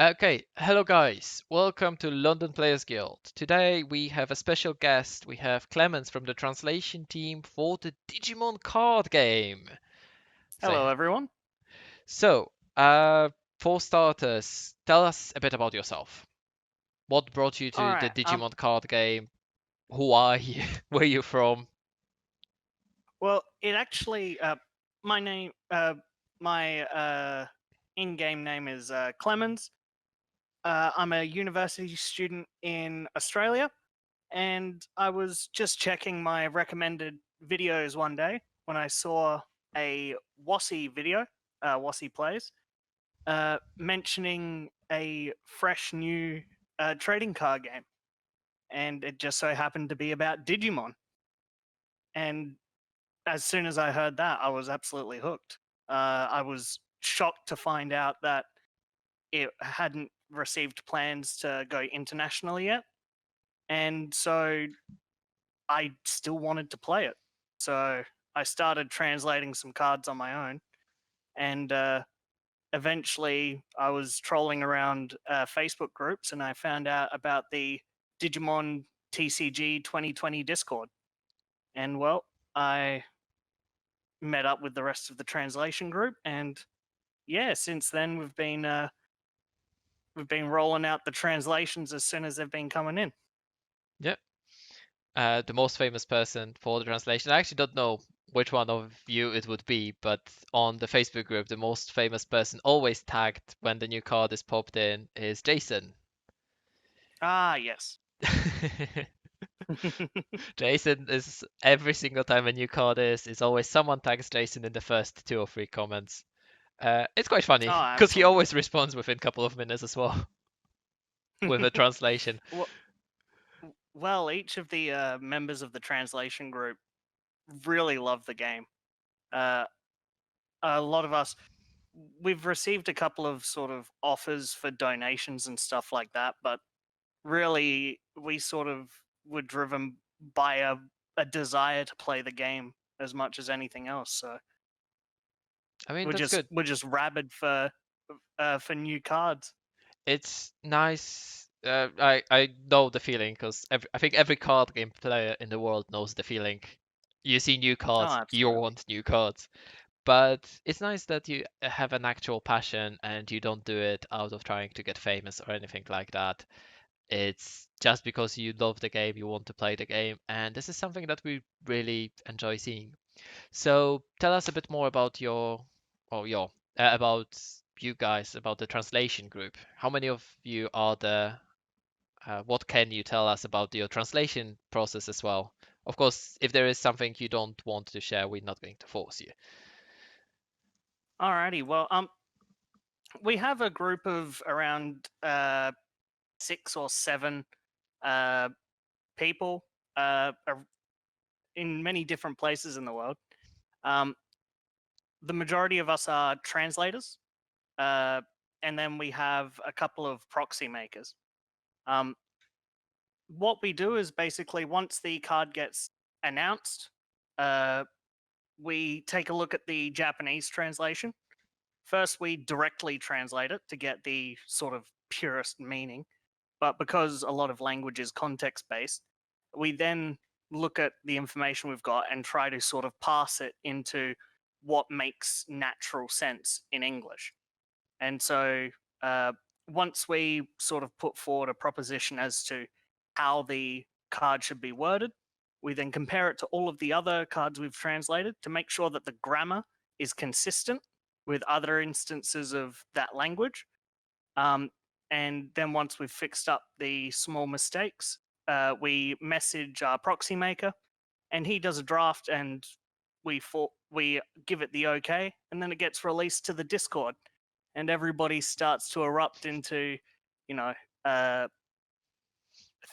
Okay, hello guys. Welcome to London Players Guild. Today we have a special guest. We have Clemens from the translation team for the Digimon card game. Say, Hello, everyone. so, uh, for starters, tell us a bit about yourself. What brought you All to the right. Digimon card game? Who are you? Where are you from? Well, it actually, my name, my in-game name is Clemens. I'm a university student in Australia, and I was just checking my recommended videos one day when I saw a Wasi video, Wasi Plays, mentioning a fresh new trading card game, and it just so happened to be about Digimon. And as soon as I heard that, I was absolutely hooked. I was shocked to find out that it hadn't received plans to go internationally yet, and so I still wanted to play it. So I started translating some cards on my own, and eventually I was trolling around Facebook groups, and I found out about the Digimon TCG 2020 Discord, and well, I met up with the rest of the translation group, and yeah, since then we've been rolling out the translations as soon as they've been coming in. Yeah, the most famous person for the translation. I actually don't know which one of you it would be, but on the Facebook group, the most famous person always tagged when the new card is popped in is Jason. Ah, yes. Jason is every single time a new card is always someone tags Jason in the first two or three comments. It's quite Oh, funny because he absolutely. always responds within a couple of minutes as well with a translation. well, well, each of the members of the translation group really love the game. Uh, a lot of us, we've received a couple of sort of offers for donations and stuff like that, but really, we sort of were driven by a desire to play the game as much as anything else. So I mean, we're that's just good. we're just rabid for new cards. It's nice. I know the feeling because I think every card game player in the world knows the feeling. You see new Oh, cards, you absolutely. want new cards. But it's nice that you have an actual passion and you don't do it out of trying to get famous or anything like that. It's just because you love the game, you want to play the game, and this is something that we really enjoy seeing. So tell us a bit more about about you guys, about the translation group. How many of you are there? What can you tell us about your translation process as well? Of course, if there is something you don't want to share, we're not going to force you. Alrighty. Well, we have a group of around 6 or 7 uh people in many different places in the world. Um, the majority of us are translators, uh, and then we have a couple of proxy makers. Um, what we do is basically once the card gets announced, uh, we take a look at the Japanese translation. First, we directly translate it to get the sort of purest meaning. But because a lot of language is context based, we then look at the information we've got and try to sort of pass it into what makes natural sense in English. And so uh, once we sort of put forward a proposition as to how the card should be worded, we then compare it to all of the other cards we've translated to make sure that the grammar is consistent with other instances of that language. Um, and then once we've fixed up the small mistakes, we message our proxy maker, and he does a draft, and we give it the okay, and then it gets released to the Discord, and everybody starts to erupt into, you know, uh,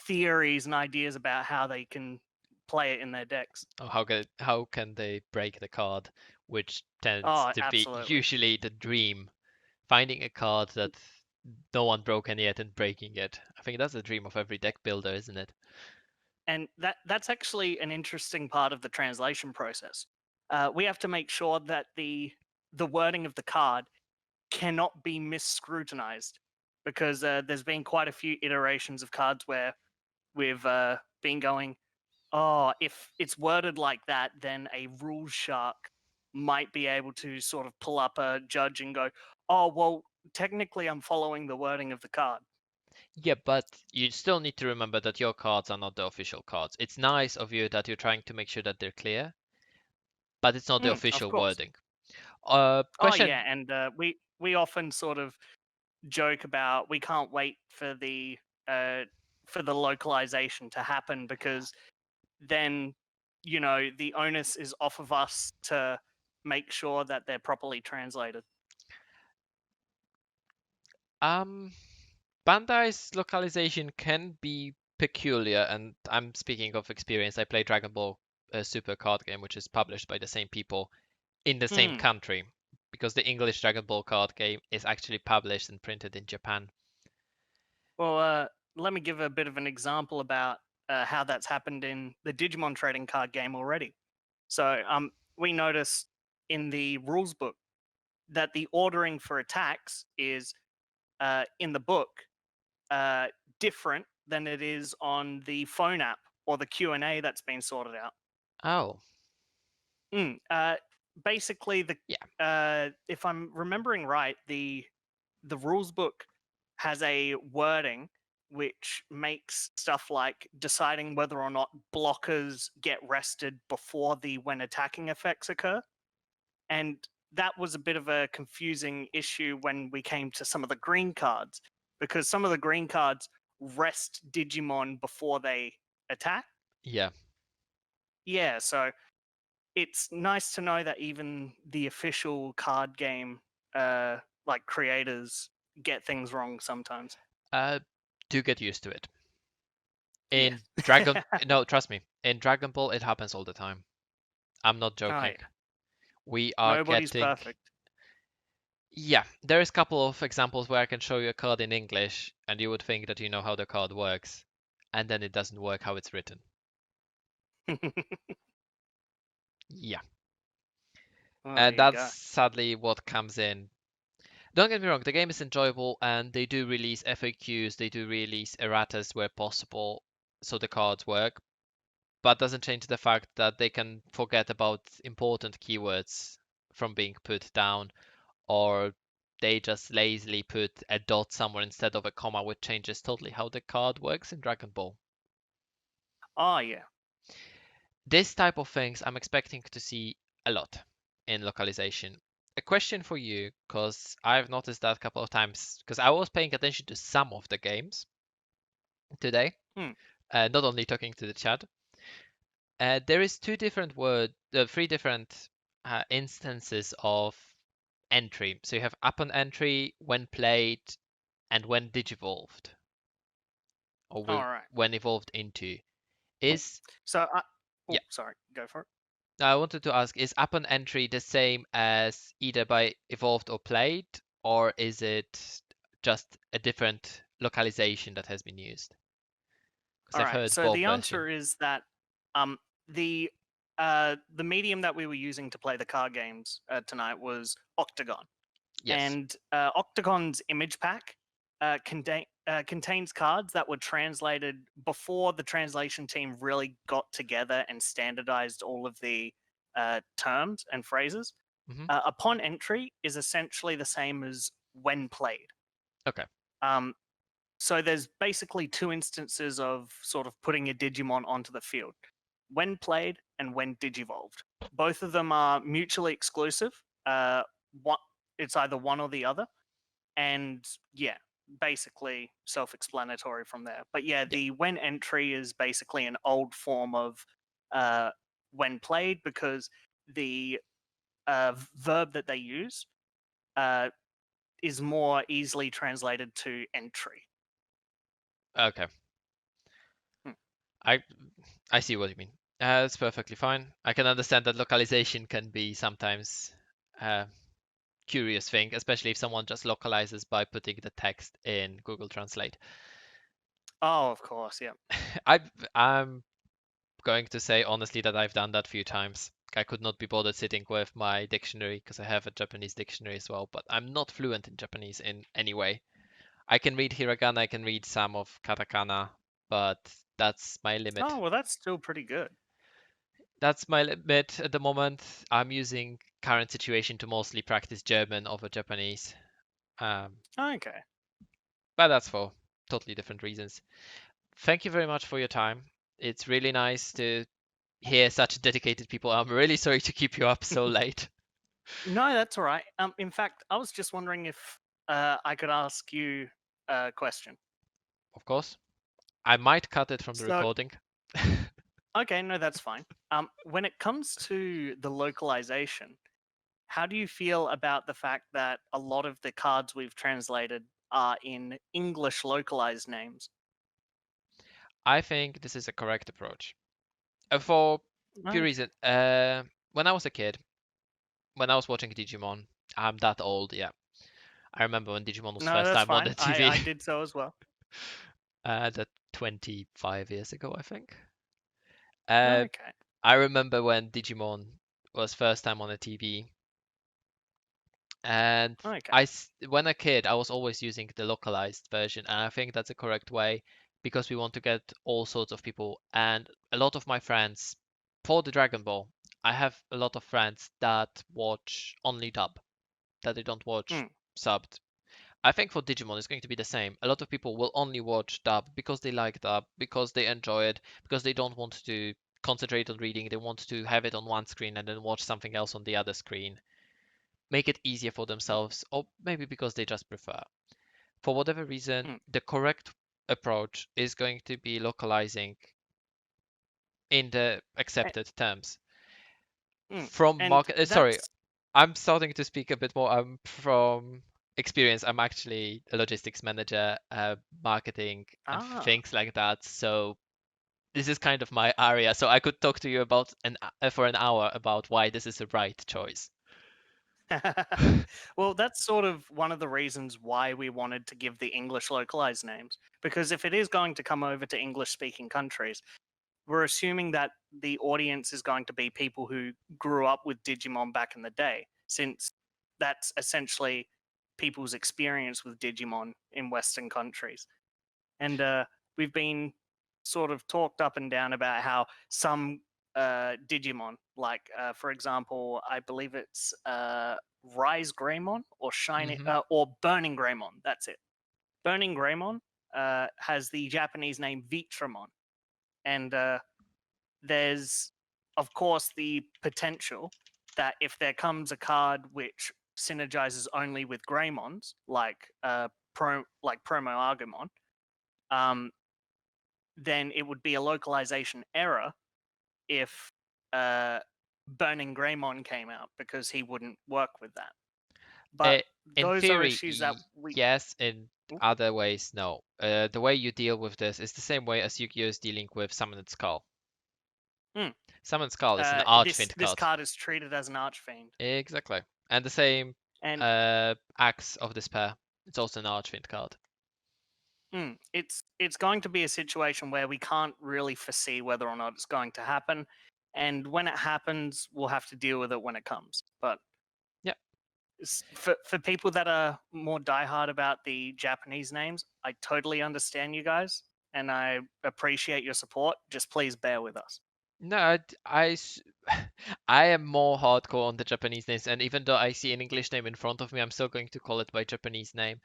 theories and ideas about how they can play it in their decks. Or how can they break the card, which tends Oh, to be absolutely. usually the dream, finding a card that no one broken yet and breaking it. I think that's the dream of every deck builder, isn't it? And that's actually an interesting part of the translation process. We have to make sure that the wording of the card cannot be misscrutinized, because there's been quite a few iterations of cards where we've been going, oh, if it's worded like that, then a rule shark might be able to sort of pull up a judge and go, oh, well, technically I'm following the wording of the card. Yeah, but you still need to remember that your cards are not the official cards. It's nice of you that you're trying to make sure that they're clear, but it's not the Of official course. wording. Oh yeah, Question. and we often sort of joke about we can't wait uh, for the localization to happen because then the onus is off of us to make sure that they're properly translated. Um, Bandai's localization can be peculiar, and I'm speaking of experience. I play Dragon Ball Super card game, which is published by the same people in the same Hmm. country, because the English Dragon Ball card game is actually published and printed in Japan. Well, let me give a bit of an example about how that's happened in the Digimon trading card game already. So, we noticed in the rules book that the ordering for attacks is in the book uh, different than it is on the phone app or the Q&A that's been sorted out. Oh, Mm, basically, yeah, if I'm remembering right, the rules book has a wording which makes stuff like deciding whether or not blockers get rested before the when attacking effects occur. And that was a bit of a confusing issue when we came to some of the green cards, because some of the green cards rest Digimon before they attack. yeah. Yeah, so it's nice to know that even the official card game like creators get things wrong sometimes. Uh, do get used to it. Yes. In Dragon, no, trust me, in Dragon Ball, it happens all the time. I'm not Oh joking. yeah. We are Nobody's getting, perfect. yeah, there is a couple of examples where I can show you a card in English, and you would think that you know how the card works, and then it doesn't work how it's written. Yeah, Well, there and you that's go. sadly what comes in. Don't get me wrong, the game is enjoyable, and they do release FAQs, they do release erratas where possible, so the cards work, but doesn't change the fact that they can forget about important keywords from being put down, or they just lazily put a dot somewhere instead of a comma, which changes totally how the card works in Dragon Ball. Oh yeah. This type of things I'm expecting to see a lot in localization. A question for you, because I've noticed that a couple of times, because I was paying attention to some of the games today, Hmm. not only talking to the chat. There is three different instances of entry. So you have upon entry, when played, and when digivolved, or All right. when evolved into. Is So Yeah, oh, sorry. Go for it. I wanted to ask, is upon entry the same as either by evolved or played, or is it just a different localization that has been used? Because All I've right. heard So both the answer versions. is that um the the medium that we were using to play the card games tonight was Octagon. Yes. And Octagon's image pack contains cards that were translated before the translation team really got together and standardized all of the terms and phrases. Hmm. Upon entry is essentially the same as when played. Okay. Um, so there's basically two instances of sort of putting a Digimon onto the field: when played and when digivolved. Both of them are mutually exclusive. What it's either one or the other, and yeah, basically self-explanatory from there. But yeah, Yeah. the when entry is basically an old form of uh, when played, because the verb that they use uh, is more easily translated to entry. Okay. Hmm. I I see what you mean. It's perfectly fine. I can understand that localization can be sometimes a curious thing, especially if someone just localizes by putting the text in Google Translate. Oh, of course, yeah. I'm going to say honestly that I've done that a few times. I could not be bothered sitting with my dictionary because I have a Japanese dictionary as well, but I'm not fluent in Japanese in any way. I can read hiragana, I can read some of katakana, but that's my Oh limit. well, that's still pretty good. That's my limit at the moment. I'm using current situation to mostly practice German over Japanese. Um, Okay. but that's for totally different reasons. Thank you very much for your time. It's really nice to hear such dedicated people. I'm really sorry to keep you up so late. No, that's all right. In fact, I was just wondering if I could ask you a question. Of course, I might cut it from the So, recording. okay, no, that's fine. When it comes to the localization, how do you feel about the fact that a lot of the cards we've translated are in English localized names? I think this is a correct approach. For few Okay. reasons. When I was a kid, when I was watching Digimon, I'm that old, yeah. I remember when Digimon was No, first that's time on fine. the TV. I did so as well. That 25 years ago, I think. Uh, Okay. I remember when Digimon was first time on the TV, and Okay. when a kid, I was always using the localized version, and I think that's a correct way because we want to get all sorts of people. And a lot of my friends, for the Dragon Ball, I have a lot of friends that watch only dub, that they don't watch Mm, subbed. I think for Digimon it's going to be the same. A lot of people will only watch dub because they like dub, because they enjoy it, because they don't want to concentrate on reading. They want to have it on one screen and then watch something else on the other screen. Make it easier for themselves, or maybe because they just prefer. For whatever reason, mm, the correct approach is going to be localizing in the a- accepted terms. mm. From And market, sorry, that's I'm starting to speak a bit more. From experience. I'm actually a logistics manager, marketing, and ah. things like that. So this is kind of my area. So I could talk to you about for an hour about why this is the right choice. Well, that's sort of one of the reasons why we wanted to give the English localized names. Because if it is going to come over to English speaking countries, we're assuming that the audience is going to be people who grew up with Digimon back in the day, since that's essentially people's experience with Digimon in Western countries. And we've been sort of talked up and down about how some Digimon, like for example, I believe it's Rise Greymon or Shining Hmm. or Burning Greymon. That's it. Burning Greymon has the Japanese name Vitramon, and there's of course the potential that if there comes a card which synergizes only with Greymons, like Promo Argomon, um, then it would be a localization error if uh, Burning Greymon came out because he wouldn't work with that. But In those are theory, issues that we. yes. In other ways, no. The way you deal with this is the same way as Yu-Gi-Oh is dealing with Summoned Skull. Mm, Summoned Skull is an this Archfiend this card. card is treated as an archfiend, Exactly. And the same and Axe of Despair. It's also an Archfiend card. it's going to be a situation where we can't really foresee whether or not it's going to happen, and when it happens, we'll have to deal with it when it comes. But Yeah. for people that are more diehard about the Japanese names, I totally understand you guys, and I appreciate your support. Just please bear with us. No, I am more hardcore on the Japanese names, and even though I see an English name in front of me, I'm still going to call it by Japanese name,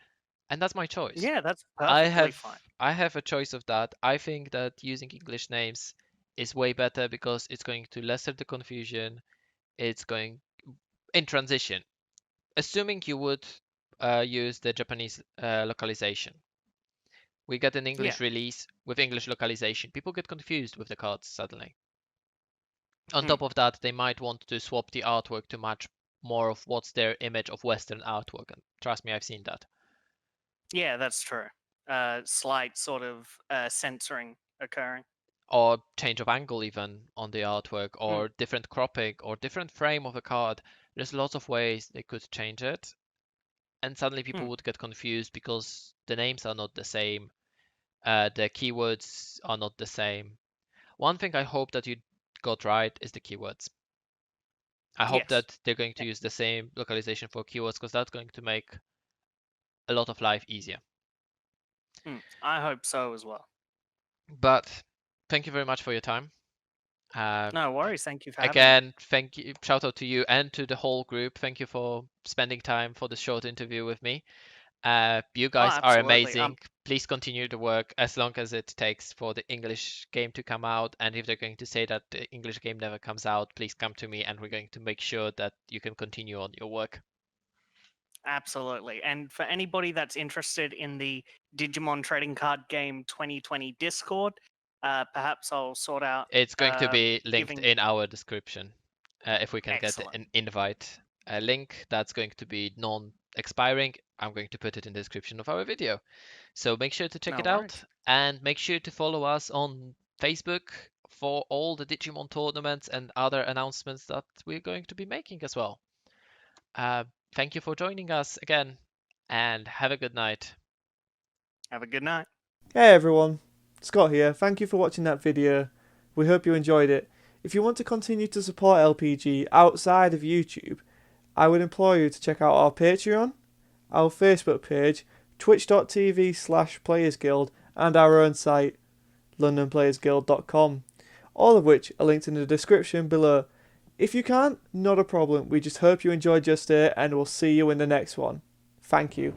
and that's my choice. Yeah, that's I perfectly have fine. I have a choice of that. I think that using English names is way better because it's going to lessen the confusion. It's going in transition. Assuming you would use the Japanese localization, we get an Yeah. English release with English localization. People get confused with the cards suddenly. On Mm. top of that, they might want to swap the artwork to match more of what's their image of Western artwork. And trust me, I've seen that. Yeah, that's true. Slight sort of censoring occurring. Or change of angle even on the artwork, Mm. or different cropping, or different frame of a card. There's lots of ways they could change it. And suddenly people Mm. would get confused because the names are not the same. The keywords are not the same. One thing I hope that you got right is the keywords. I hope Yes. that they're going to use the same localization for keywords because that's going to make a lot of life easier. I hope so as well. But thank you very much for your time. Uh, No worries. Thank you for having me. Again, thank you, shout out to you and to the whole group. Thank you for spending time for this short interview with me. You Oh, guys are absolutely. amazing. Please continue the work as long as it takes for the English game to come out. And if they're going to say that the English game never comes out, please come to me and we're going to make sure that you can continue on your work. Absolutely. And for anybody that's interested in the Digimon Trading Card Game 2020 Discord, perhaps I'll sort out It's going to be linked giving. in our description. If we can get Excellent. an invite link that's going to be non-expiring, I'm going to put it in the description of our video. So make sure to check No it out worries. and make sure to follow us on Facebook for all the Digimon tournaments and other announcements that we're going to be making as well. Uh, Thank you for joining us again and have a good night. Have a good night. Hey everyone, Scott here. Thank you for watching that video. We hope you enjoyed it. If you want to continue to support LPG outside of YouTube, I would implore you to check out our Patreon, our Facebook page, twitch.tv/playersguild, and our own site, londonplayersguild.com, all of which are linked in the description below. If you can't, not a problem. We just hope you enjoyed your stay and we'll see you in the next one. Thank you.